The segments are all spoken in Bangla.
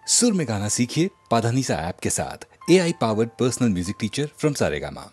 सुर में गाना सीखिए पाधानीसा ऐप के साथ। AI powered personal music teacher from Saregama.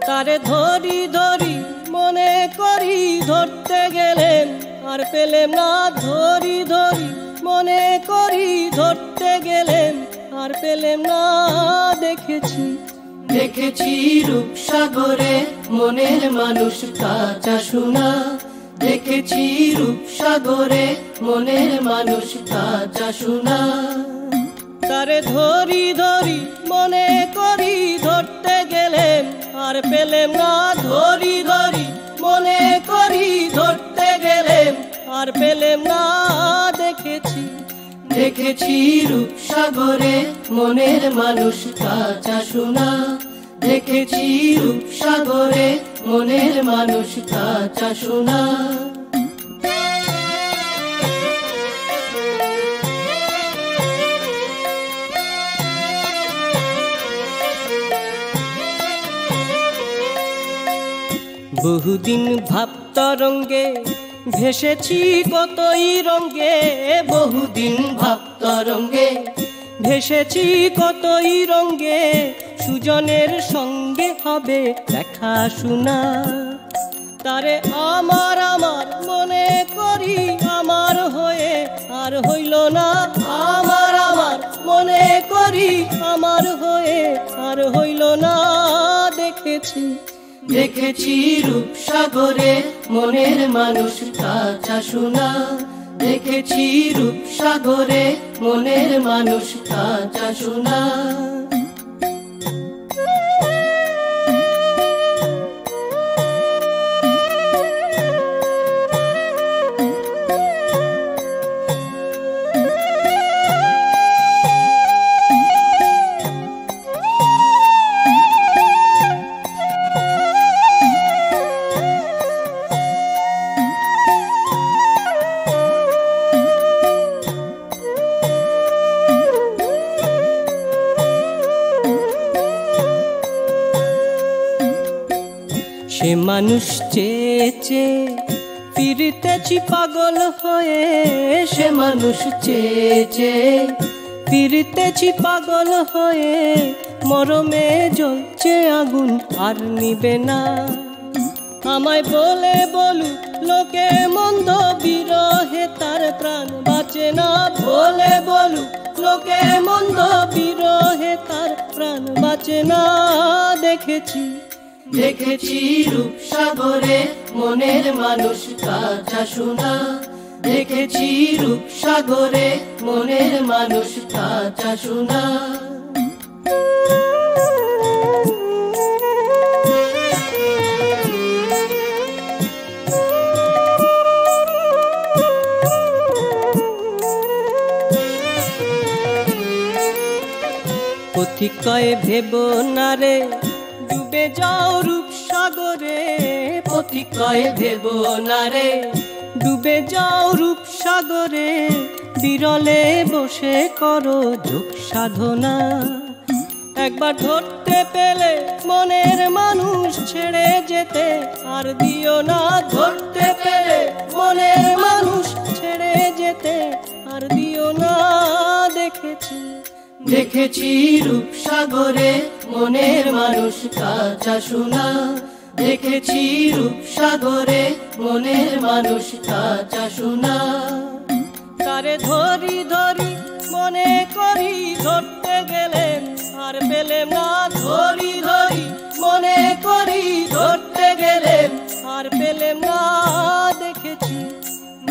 তারে ধরি ধরি মনে করি ধরতে গেলেন আর পেলেম না, ধরি ধরি মনে করি ধরতে গেলেন আর পেলেম না। দেখেছি দেখেছি রূপসাগরে মনের মানুষ কাঁচা সোনা, দেখেছি রূপসাগরে মনের মানুষ কাঁচা সোনা। তারে ধরি ধরি মনে করি ধরতে গেলেন আর পেলেম না, ধরি ধরি মনে করি ধরতে গেলেন আর পেলেম না। দেখেছি দেখেছি রূপসাগরে মনের মানুষ কাঁচা সোনা, দেখেছি রূপসাগরে মনের মানুষ কাঁচা সোনা। বহুদিন ভাবতরঙ্গে ভেসেছি কতই রঙ্গে, বহুদিন ভাবতরঙ্গে ভেসেছি কতই রঙ্গে, সুজনের সঙ্গে হবে দেখা শোনা। তারে আমার আমার মনে করি আমার হয়ে আর হইল না, আমার আমার মনে করি আমার হয়ে আর হইল না। দেখেছি দেখেছি রূপসাগরে মনের মানুষ কাঁচা সোনা, দেখেছি রূপসাগরে মনের মানুষ কাঁচা সোনা। সে মানুষ চেয়ে চেয়ে ফিরতেছি পাগল হয়ে, সে মানুষ চেয়ে চেয়ে ফিরতেছি পাগল হয়ে, মরমে জ্বলছে আগুন আর নিবে না। আমায় বলে বলু লোকে মন্দ, বিরহে তার প্রাণ বাঁচে না। বলে বলু লোকে মন্দ, বিরহে তার প্রাণ বাঁচে না। দেখেছি দেখেছি রূপসাগরে মনের মানুষ কাঁচা সোনা, দেখেছি রূপসাগরে মনের মানুষ কাঁচা সোনা। পথিক কয়ে ভেব না রে ডুবে যাও রূপসাগরে, পথিক কয়ে ভেব না রে ডুবে যাও রূপসাগরে, বিরলে বসে করো যোগ সাধনা। একবার ধরতে পেলে মনের মানুষ ছেড়ে যেতে আর দিও না, ধরতে পেলে মনের মানুষ ছেড়ে যেতে আর দিও না। দেখেছি দেখেছি রূপসাগরে মনের মানুষ কাঁচা সোনা, দেখেছি রূপসাগরে মনের মানুষ কাঁচা সোনা। তারে ধরি ধরি মনে করি ধরতে গেলেন আর পেলেম না, ধরি ধরি মনে করি ধরতে গেলেন আর পেলেম না। দেখেছি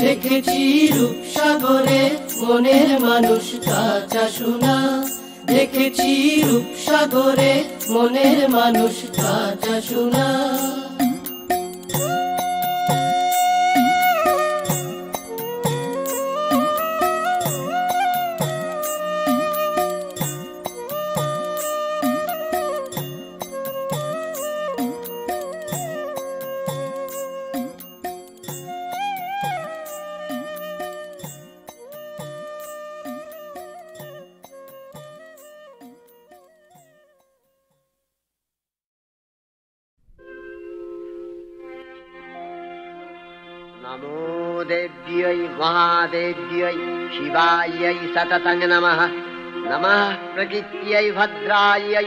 দেখেছি রূপসাগরে মনের মানুষ কাঁচা সোনা, দেখেছি রূপসাগরে মনের মানুষ কাঁচা সোনা। नमो देव्यै महादेव्यै शिवायै सततं नमः। नमः प्रकृत्यै भद्रायै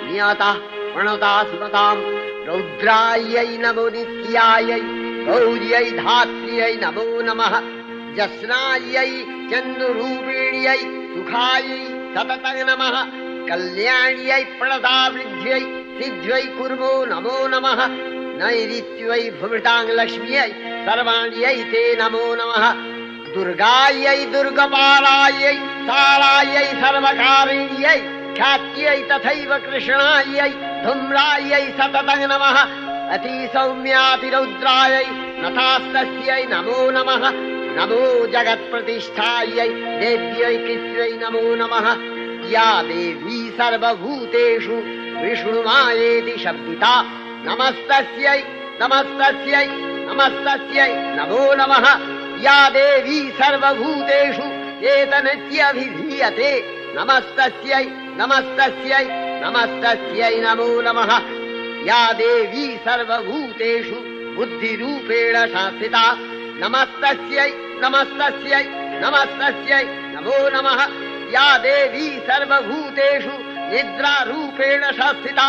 नियतः प्रणता सुमतां रौद्रायै नमो नित्यायै गौर्यै धात्र्यै नमो नमः। जस्नायै चन्द्ररूपिण्यै सुखायै सततं नमः। कल्याण्यै प्रणतावृद्ध्यै सिद्ध्यै कुर्मो नमो नमः। नैऋत्यै भुवृतां लक्ष्म्यै सर्वाण्यै ते नमो नमः। दुर्गायै दुर्गपालायै सारायै सर्वकारिण्यै ख्यात्यै तथैव कृष्णायै धूम्रायै सततं नमः। अतिसौम्यातिरौद्रायै नतास्तस्यै नमो नमः। नमो जगत्प्रतिष्ठायै देव्यै कृत्यै नमो नमः। या देवी सर्वभूतेषु विष्णुमायेति शब्दिता नमस्तस्यै नमस्तस्यै नमस्तस्यै नमो नमः। या देवी सर्वभूतेषु एतनित्यभिधीयते नमस्तस्यै नमस्तस्यै नमस्तस्यै नमो नमः। या देवी सर्वभूतेषु बुद्धिरूपेण संस्थिता नमस्तस्यै नमस्तस्यै नमस्तस्यै नमो नमः। या देवी सर्वभूतेषु निद्रारूपेण संस्थिता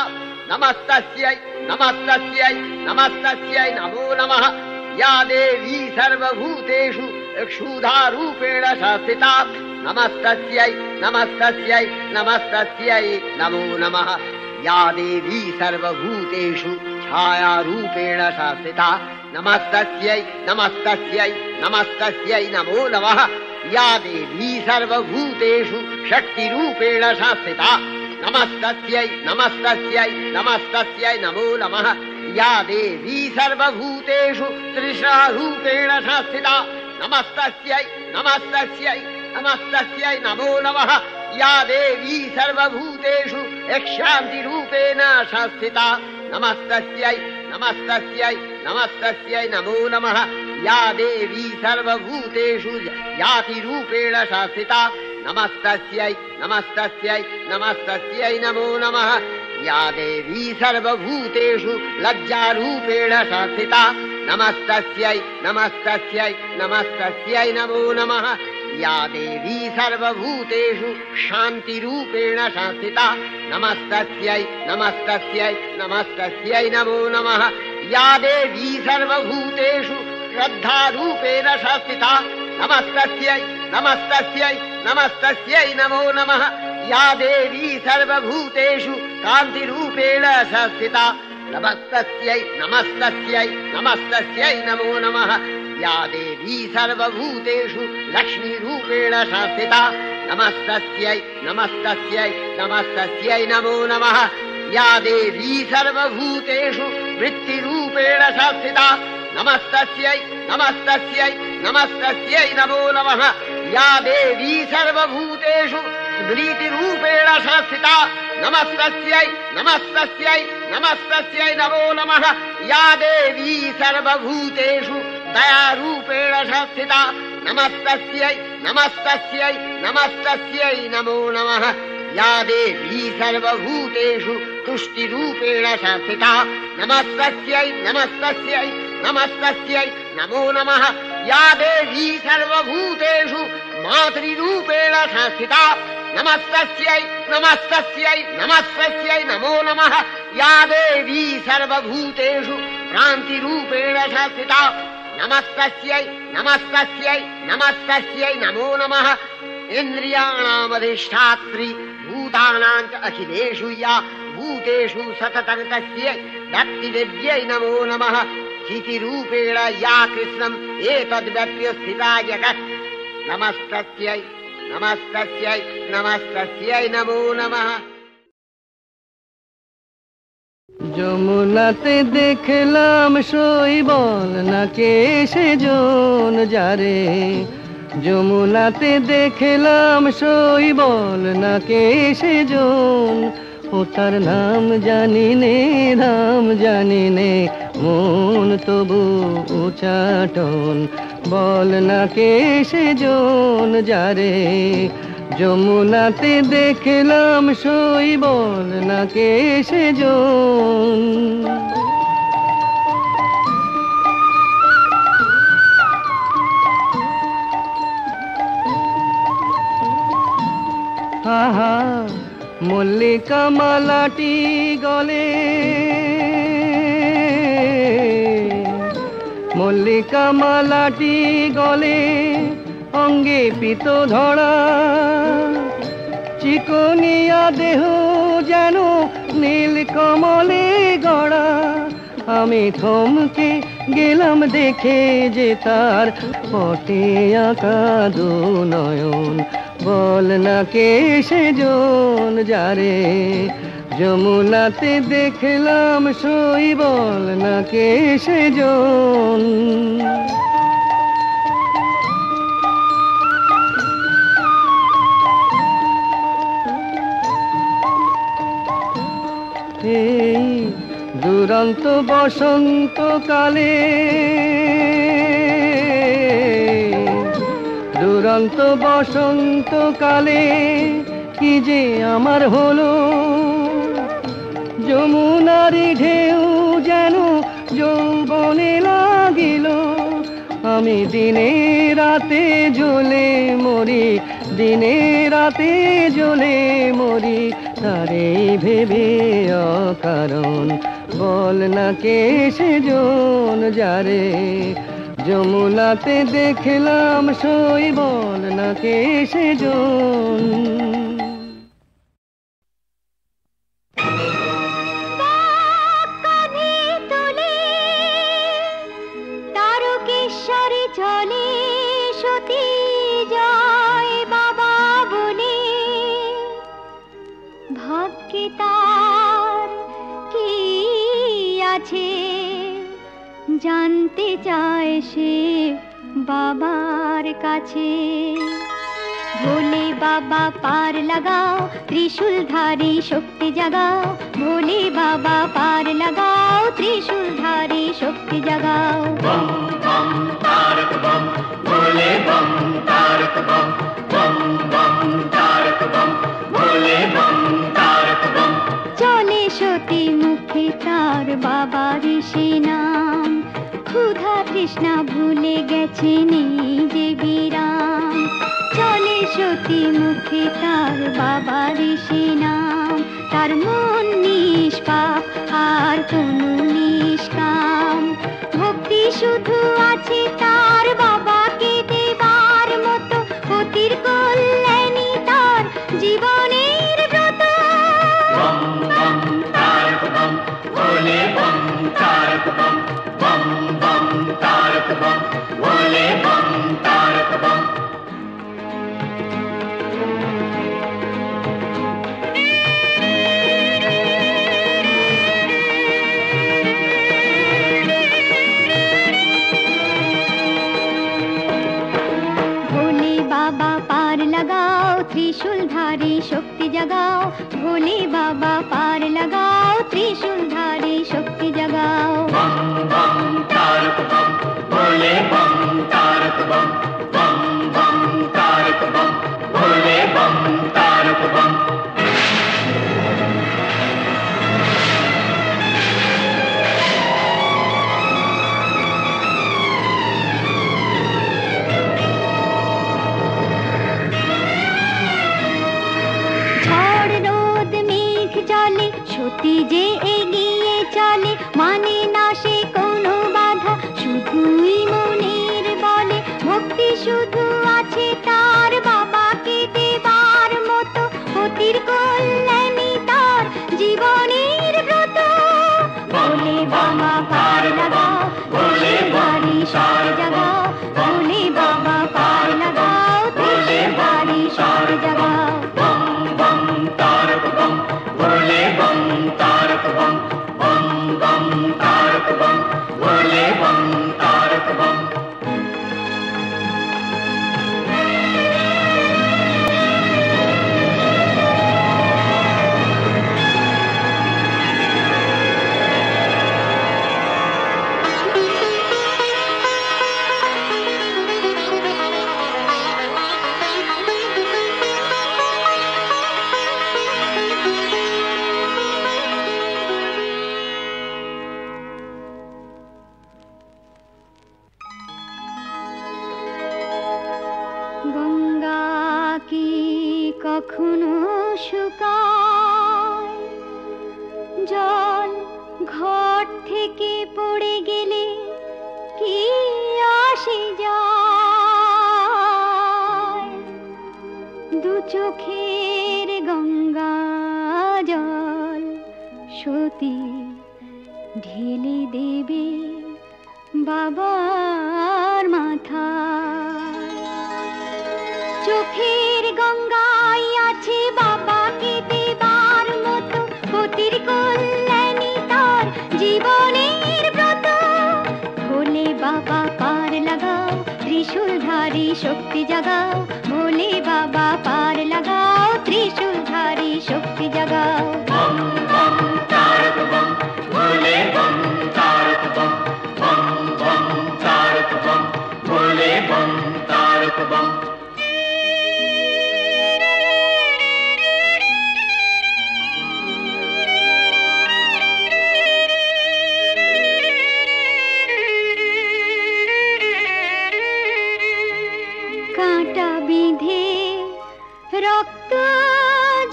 नमस्तस्यै नमस्तस्यै नमस्तस्यै नमो नमः। या देवी सर्वभूतेषु क्षुधारूपेण संस्थिता नमस्तस्यै नमस्तस्यै नमस्तस्यै नमो नमः। या देवी सर्वभूतेषु छायारूपेण संस्थिता नमस्तस्यै नमस्तस्यै नमस्तस्यै नमो नमः। या देवी सर्वभूतेषु शक्तिरूपेण संस्थिता नमस्तस्यै नमस्तस्यै नमस्तस्यै नमो नमः। या देवी सर्वभूतेषु तृष्णारूपेण संस्थिता नमस्तस्यै नमस्तस्यै नमस्तस्यै नमो नमः। या देवी सर्वभूतेषु शान्तिरूपेण संस्थिता नमस्तस्यै नमस्तस्यै नमस्तस्यै नमो नमः। या देवी सर्वभूतेषु जातिरूपेण संस्थिता नमस्तस्यै नमस्तस्यै नमस्तस्यै नमो नमः। या देवी सर्वभूतेषु लज्जारूपेण संस्थिता नमस्तस्यै नमस्तस्यै नमस्तस्यै नमो नमः। या देवी सर्वभूतेषु शान्तिरूपेण संस्थिता नमस्तस्यै नमस्तस्यै नमस्तस्यै नमो नमः। या देवी सर्वभूतेषु श्रद्धारूपेण संस्थिता नमस्तस्यै नमस्तस्यै नमस्तस्यै नमो नमः। या देवी सर्वभूतेषु कान्तिरूपेण संस्थिता नमस्तस्यै नमस्तस्यै नमस्तस्यै नमो नमः। या देवी सर्वभूतेषु लक्ष्मीरूपेण संस्थिता नमस्तस्यै नमस्तस्यै नमस्तस्यै नमो नमः। या देवी सर्वभूतेषु वृत्तिरूपेण संस्थिता नमस्तस्यै नमस्तस्यै नमस्तस्यै नमो नमः। या देवी सर्वभूतेषु स्मृतिरूपेण संस्थिता नमस्तस्यै नमस्तस्यै नमस्तस्यै नमो नमः। या देवी सर्वभूतेषु दयारूपेण संस्थिता नमस्तस्यै नमस्तस्यै नमस्तस्यै नमो नमः। या देवी सर्वभूतेषु तुष्टिरूपेण संस्थिता नमस्तस्यै नमस्तस्यै नमस्तस्यै नमो नमः। या देवी सर्वभूतेषु मातृरूपेण संस्थिता नमस्तस्यै नमस्तस्यै नमस्तस्यै नमो नमः। या देवी सर्वभूतेषु भ्रान्तिरूपेण संस्थिता नमस्तस्यै नमस्तस्यै नमस्तस्यै नमो नमः। इन्द्रियाणामधिष्ठात्री भूतानां च अखिलेषु या भूतेषु सततं तस्यै भक्तिदेव्यै नमो नमः। चितिरूपेण या कृष्णम् एतद्व्यप्य स्थिता जगत् नमस्तस्यै नमस्तस्यै नमस्तस्यै नमो नमः। যমুনাতে দেখলাম শৈবল নাকে সেজন যারে। যমুনাতে দেখলাম শৈবল নাকে সেজন। ও তার নাম জানি নে ধাম জানি নে মন তবু উচাটন। বল নাকে সেজন যারে। যমুনাতে দেখলাম শৈবল নাকে সেজন। আহা মল্লিকা মালাটি গলে, মল্লিকা মালাটি গলে অঙ্গে পিত ধরা, চিকনিয়া দেহ যেন নীল কমলে গড়া। আমি থমকে গেলাম দেখে যে তার পটে আঁকা দু নয়ন। বল না কে সেজন যারে যমুনাতে দেখলাম সই, বল না কে সেজন। এই দুরন্ত বসন্তকালে, দুরন্ত বসন্তকালে কি যে আমার হলো, যমুনারি ঢেউ যেন যৌবনে লাগিল। আমি দিনে রাতে জ্বলে মরি, দিনে রাতে জ্বলে মরি তারে ভেবে অকারণ। বল না কে সেজন যারে যমুনাতে দেখলাম সই, বল না কে সেজন। চলে সতী জয় বাবা বলে, ভাগ্যে তার কি আছে জানতে চায় সে বাবার কাছে। ভোলে বাবা পার লাগাও, ত্রিশূলধারী শক্তি জাগাও। ভোলে বাবা পার লাগাও, ত্রিশূলধারী শক্তি জাগাও। বম বম তারক বম, ভোলে বম তারক বম, বম বম তারক বম, ভোলে বম তারক বম। চলে সতী মুখে তার বাবা ঋষি নাম, ক্ষুধা তৃষ্ণা ভুলে গেছে নিজে বিরাম। চলে সতী মুখে তার বাবা ঋষি নাম, তার মন নিষ্পাপ আর কোনো নিষ্কাম। ভক্তি শুধু আছে তার বাবাকে দেবার মতো, পতির কল্যাণী তার জীবনের ব্রত। বম বম তারক বম, ভোলে বম তারক বম, বম বম তারক বম, ভোলে বম তারক বম। ত্রিশূলধারী শক্তি জাগাও। ভোলে বাবা পার লাগাও, ত্রিশূলধারী শক্তি জাগাও। বম বম তারক বম, ভোলে বম তারক বম, বম বম তারক বম, ভোলে বম তারক বম। সতী যে এগিয়ে চলে, মানে না সে কোনো বাধা, শুধুই মনের বলে। ভক্তি শুধু আছে তার বাবাকে দেবার মতো, পতির কল্যাণী তার জীবনের ব্রত। ভোলে বাবা পার লাগাও, ত্রিশূলধারী শক্তি জাগাও। ভোলে বাবা পার লাগাও, ত্রিশূলধারী শক্তি জাগাও। বম বম তারক বম, ভোলে বম তারক থেকে পড়ে গেলে কি আসে যায়, দু চোখের গঙ্গা জল সতী ঢেলে দেবে বাবার মাথায়। চোখের গঙ্গায় আছে বাবাকে দেবার মতো, পতির কল্যাণী তার জীবনের ব্রত। ভোলে বাবা পার লাগাও, ত্রিশূলধারী শক্তি জাগাও। ভোলে বাবা পার লাগাও, ত্রিশূলধারী শক্তি জাগাও। বম বম তারক বম, ভোলে বম তারক বম। বম বম তারক বম, ভোলে বম তারক বম। কাঁটা বিঁধে রক্ত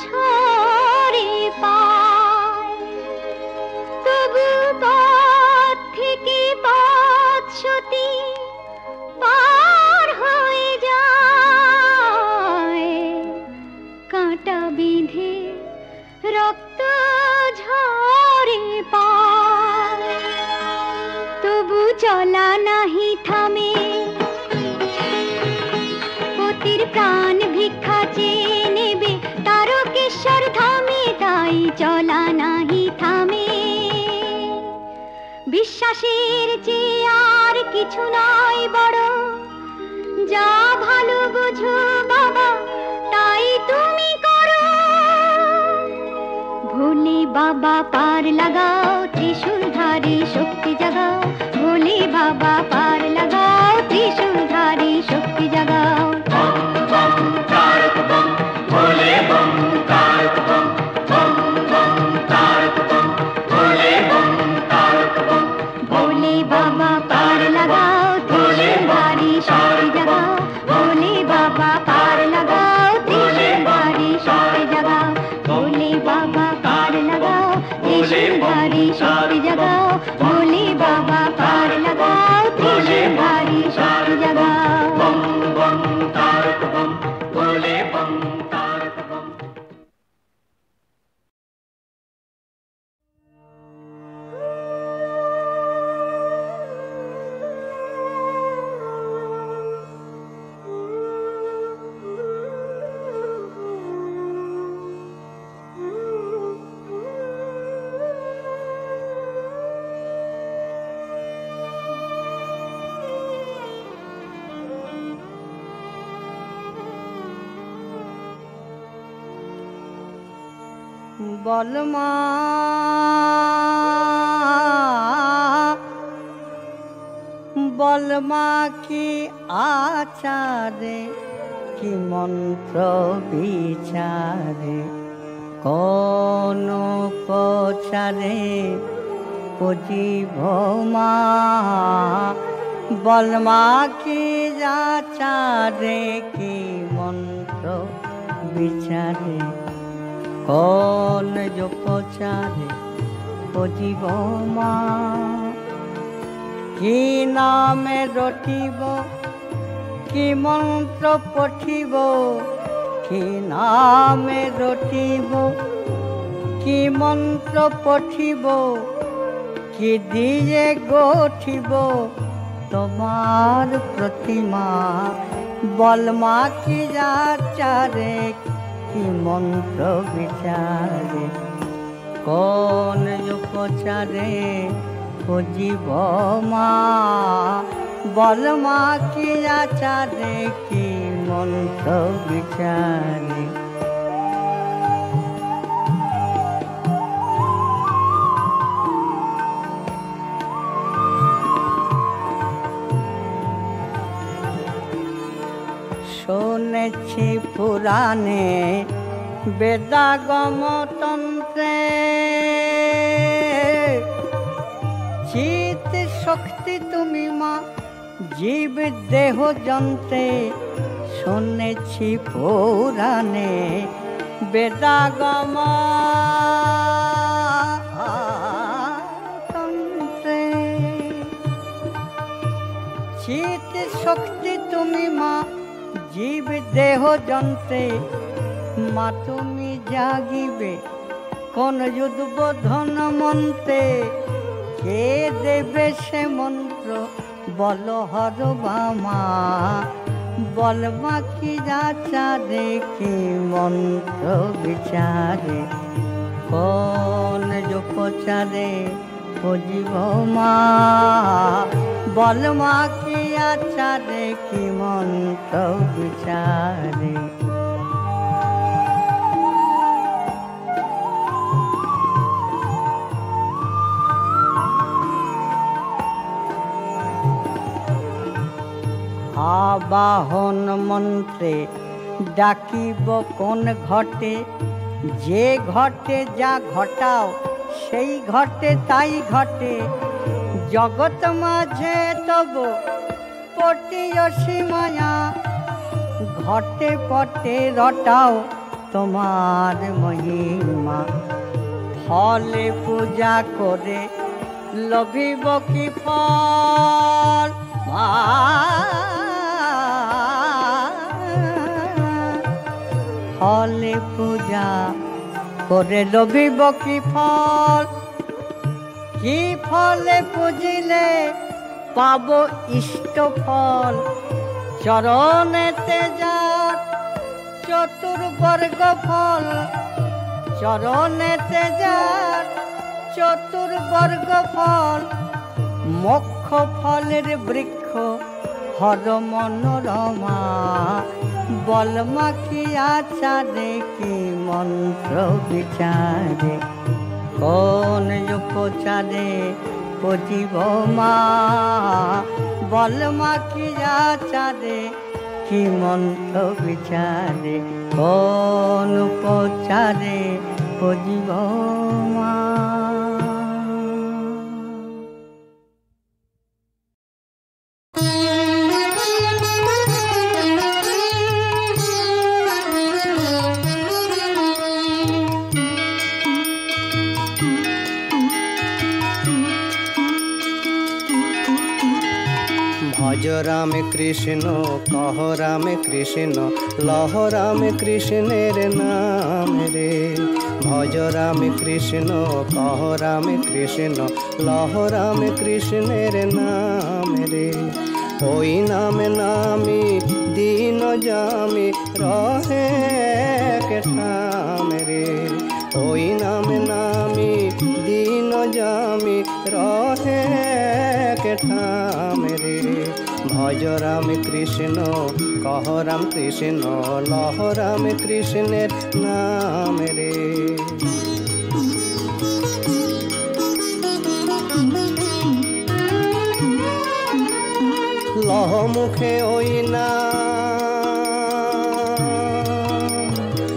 ঝরে পায়, তবু পথ থেকে পথ সতী পার হয়ে যায়। কাঁটা বিঁধে রক্ত ঝরে পায়, তবু চলা নাহি থামে। পতির প্রাণ ভিক্ষা চেয়ে নেবে তারকেশ্বর ধামে, তাই চলা নাহি থামে। বিশ্বাসের চেয়ে আর কিছু নয় বড়, যা ভালো বুঝো বাবা তাই তুমি করো। ভোলে বাবা পার লাগাও, ত্রিশূলধারী শক্তি জাগাও। ভোলে বাবা পার লাগাও, ত্রিশূলধারী শক্তি জাগাও। বম বম তারক বম, ভোলে বম তারক বম। বম বম তারক বম, ভোলে বম তারক বম। ভোলে বাবা পার লাগাও, ত্রিশূলধারী শক্তি জাগাও। ভোলে বাবা পার লাগাও, ত্রিশূলধারী শক্তি জাগাও। ভোলে বাবা পার লাগাও, ত্রিশূলধারী শক্তি জাগাও। ভোলে বাবা পার লাগাও, ত্রিশূলধারী শক্তি জাগাও। বম বম তারক বম, ভোলে বম তারক বম। বলমা বলমা কি আচারে, কি মন্ত্র বিচারে, কোন প্রচারে পুজিব মা। বলমা কি আচারে, কি মন্ত্র বিচারে, কোন যোপচারে পুজিব মা। কি নামে রটিব, কি মন্ত্র পঠিব, কি নামে রটিব, কি মন্ত্র পঠিব, কি দিয়ে গঠিব তোমার প্রতিমা। বলমা কি আচারে, কি মন্ত্র বিচারে, কোন উপচারে পুজিব মা। বলমা কি আচারে, কি মন্ত্র বিচারে। শুনেছি পুরাণে বেদাগম তন্ত্রে, চিত শক্তি তুমি মা জীব দেহ যন্ত্রে। শুনেছি পুরাণে বেদাগম তন্ত্রে, যন্ত্রে মা তুমি জাগিবে কোন উদ্বোধন মন্ত্রে, কে দেবে সে মন্ত্র বল হরবা মা, বল মা কি যাচারে কি মন্ত্র বিচারে, কোন উপচারে বুঝিব মা, বল মা কি আচারে কি মন্ত্র বিচারে। আবাহন মন্ত্রে ডাকিব কোন ঘটে, যে ঘটে যা ঘটাও সেই ঘটে তাই ঘটে, জগৎ মাঝে তব পটিয়সী মায়া, ঘটে পটে রটাও তোমার মহিমা, ফলে পূজা করে লভিব কি ফল, ফলে পূজা করে লভিব কি ফল, কি ফলে পুজিলে পাব ইষ্ট ফল, চরণেতে যার চতুর্বর্গ ফল, চরণেতে যার চতুর্বর্গ ফল, মোক্ষ ফলের বৃক্ষ হর মনোরমা, বল মা কি আচারে কি মন্ত্র বিচারে, কোন উপচারে বুঝিব মা, বল মা কি আচারে কি মন্ত্র বিচারে, কোন উপচারে বুঝিব মা। ভজ রাম কৃষ্ণ কহ রাম কৃষ্ণ লহ রাম কৃষ্ণের নাম রে, ভজ রাম কৃষ্ণ কহ রাম কৃষ্ণ লহ রাম কৃষ্ণের নাম রে, ওই নাম নামি দিন জামি রহে ঠাম রে, ওই নাম নামি দিন জামি রহে ঠাম রে, ভজ রাম কৃষ্ণ কহ রাম কৃষ্ণ লহ রাম কৃষ্ণের নাম রে। লহ মুখে ওই নাম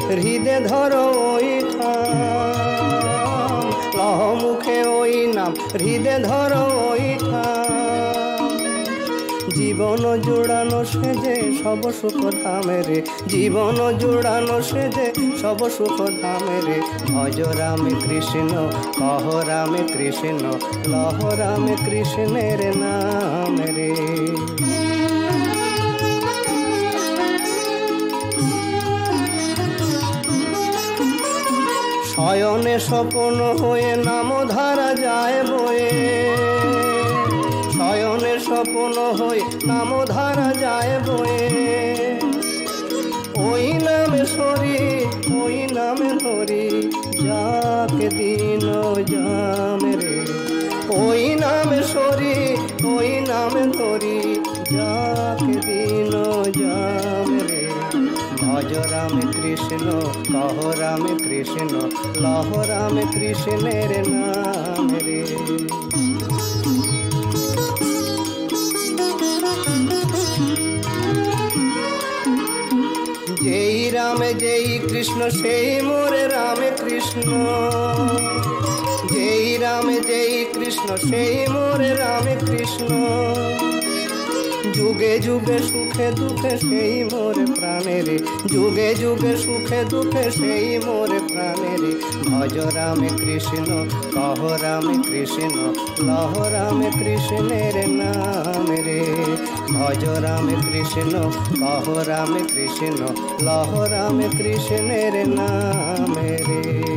হৃদে ধরো ওই ঠাম, লহ মুখে ওই নাম হৃদে ধরো ওই ঠাম, জীবন জোড়ানো সেজে সব সুখ ধামে রে, জীবন জোড়ানো সেজে সব সুখ ধামে রে, ভজ রাম কৃষ্ণ কহ রাম কৃষ্ণ লহ রাম কৃষ্ণের নাম রে। শয়নে স্বপন হয়ে নাম ধারা যায় বয়ে, শয়নে স্বপন হয়ে নাম ধারা যায় বয়ে, ওই নামে সরি ওই নামে ধরি যাকে দিন জাম রে, ওই নামে সরি ওই নামে ধরি যাকে দিন জাম রে, ভজ রাম কৃষ্ণ কহ রাম কৃষ্ণ লহ রাম কৃষ্ণের নাম রে। যেই রাম যেই কৃষ্ণ সেই মোরে রাম কৃষ্ণ, যেই রাম যেই কৃষ্ণ সেই মোরে রাম কৃষ্ণ, যুগে যুগে সুখে দুঃখে সেই মোর প্রাণের, যুগে যুগে সুখে দুঃখে সেই মোর প্রাণের, ভজ রাম কৃষ্ণ কহ রাম কৃষ্ণ লহ রাম কৃষ্ণের নাম রে, ভজ ভজ রামে কৃষ্ণ কহ রামে কৃষ্ণ লহ রামে কৃষ্ণের নামে রে।